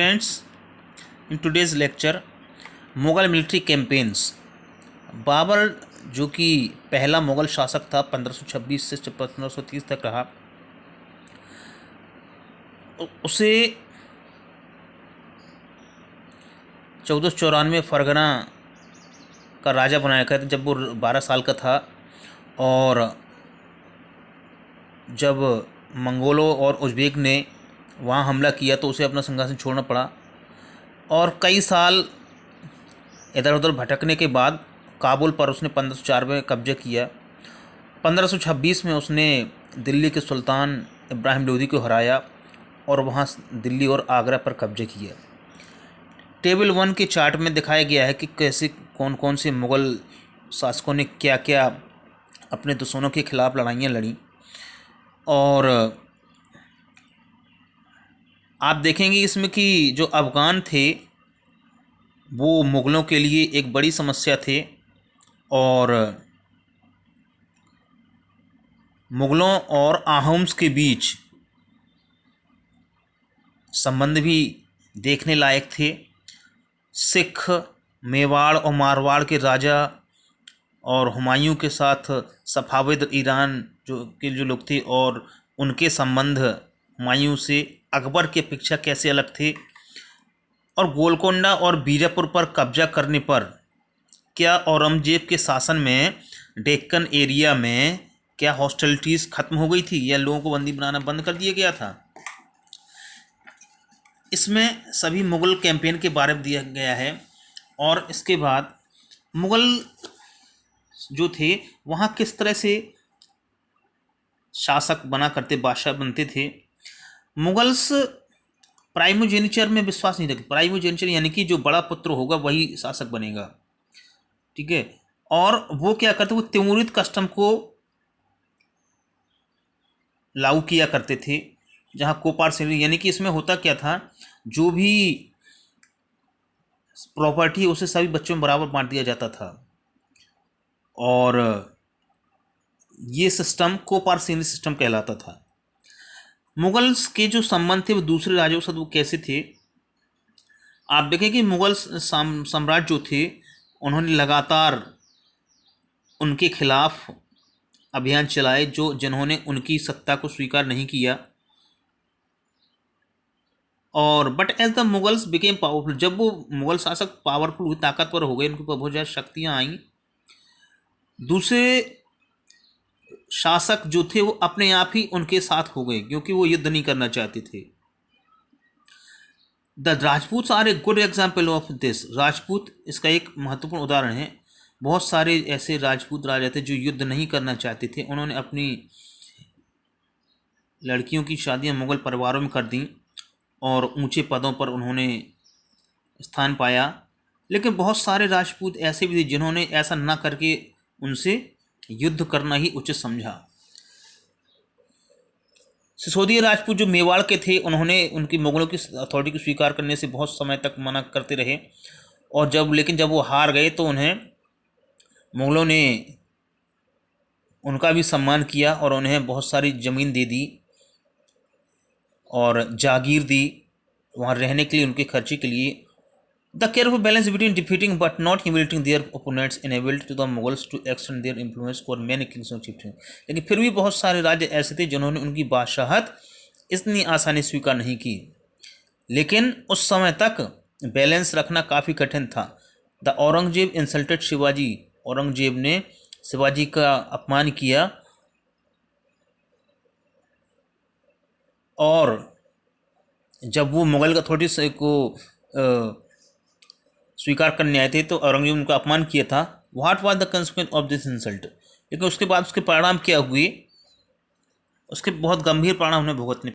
Friends, in today's lecture, Mughal military campaigns. Babur जो कि पहला मुग़ल शासक था, 1526 से 1530 तक रहा, उसे 1494 फरगना का राजा बनाया गया था जब वो 12 साल का था। और जब मंगोलों और उज़्बेक ने वहाँ हमला किया तो उसे अपना सिंहासन छोड़ना पड़ा। और कई साल इधर उधर भटकने के बाद काबुल पर उसने 1504 में कब्जा किया। 1526 में उसने दिल्ली के सुल्तान इब्राहिम लोदी को हराया और वहाँ दिल्ली और आगरा पर कब्जा किया। टेबल 1 के चार्ट में दिखाया गया है कि कैसे कौन कौन से मुग़ल शासकों ने क्या क्या अपने दुश्मनों के खिलाफ लड़ाइयाँ लड़ी। और आप देखेंगे इसमें कि जो अफ़गान थे वो मुग़लों के लिए एक बड़ी समस्या थे, और मुग़लों और आहोम्स के बीच संबंध भी देखने लायक थे। सिख, मेवाड़ और मारवाड़ के राजा और हुमायूं के साथ सफ़ाविद ईरान जो लोग थे, और उनके संबंध हुमायूं से अकबर की अपेक्षा कैसे अलग थे। और गोलकोंडा और बीजापुर पर कब्जा करने पर क्या औरंगजेब के शासन में डेक्कन एरिया में क्या हॉस्टिलिटीज़ ख़त्म हो गई थी या लोगों को बंदी बनाना बंद कर दिया गया था। इसमें सभी मुग़ल कैंपेन के बारे में दिया गया है। और इसके बाद मुग़ल जो थे वहाँ किस तरह से शासक बना करते, बादशाह बनते थे। मुग़ल्स प्राइमोजेनिचर में विश्वास नहीं रखते। प्राइमोजेनिचर यानी कि जो बड़ा पुत्र होगा वही शासक बनेगा, ठीक है। और वो क्या करते, वो तिमुरिद कस्टम को लागू किया करते थे, जहाँ कोपार्सिनी यानी कि इसमें होता क्या था, जो भी प्रॉपर्टी उसे सभी बच्चों में बराबर बांट दिया जाता था। और ये सिस्टम कोपार्सिनी सिस्टम कहलाता था। मुग़ल्स के जो संबंध थे वो दूसरे राज्यों के साथ वो कैसे थे, आप देखें कि मुग़ल सम्राट जो थे उन्होंने लगातार उनके खिलाफ अभियान चलाए जिन्होंने उनकी सत्ता को स्वीकार नहीं किया। और but as the Mughals became powerful, जब वो मुग़ल शासक पावरफुल हुए, ताकतवर हो गए, उनके ऊपर बहुत ज़्यादा शक्तियाँ आईं, दूसरे शासक जो थे वो अपने आप ही उनके साथ हो गए क्योंकि वो युद्ध नहीं करना चाहते थे। The Rajputs are a good example of this. Rajput इसका एक महत्वपूर्ण उदाहरण है। बहुत सारे ऐसे राजपूत राजा थे जो युद्ध नहीं करना चाहते थे। उन्होंने अपनी लड़कियों की शादियां मुग़ल परिवारों में कर दी और ऊंचे पदों पर उन्होंने स्थान पाया। लेकिन बहुत सारे राजपूत ऐसे भी थे जिन्होंने ऐसा ना करके उनसे युद्ध करना ही उचित समझा। सिसोदिया राजपूत जो मेवाड़ के थे, उन्होंने उनकी मुग़लों की अथॉरिटी को स्वीकार करने से बहुत समय तक मना करते रहे। और लेकिन जब वो हार गए तो उन्हें मुग़लों ने उनका भी सम्मान किया और उन्हें बहुत सारी ज़मीन दे दी और जागीर दी वहाँ रहने के लिए, उनके खर्चे के लिए। The careful balance between defeating but not humiliating their opponents enabled to the Mughals to extend their influence for many kings and chieftains। लेकिन फिर भी बहुत सारे राज्य ऐसे थे जिन्होंने उनकी बादशाहत इतनी आसानी स्वीकार नहीं की। लेकिन उस समय तक बैलेंस रखना काफ़ी कठिन था। The Aurangzeb insulted Shivaji. औरंगजेब ने शिवाजी का अपमान किया और जब वो मुग़ल अथॉरिटी को स्वीकार करने आए थे तो औरंगजेब ने उनका अपमान किया था। What was the consequence of this insult. लेकिन उसके बाद उसके परिणाम क्या हुए, उसके बहुत गंभीर परिणाम उन्हें भुगतने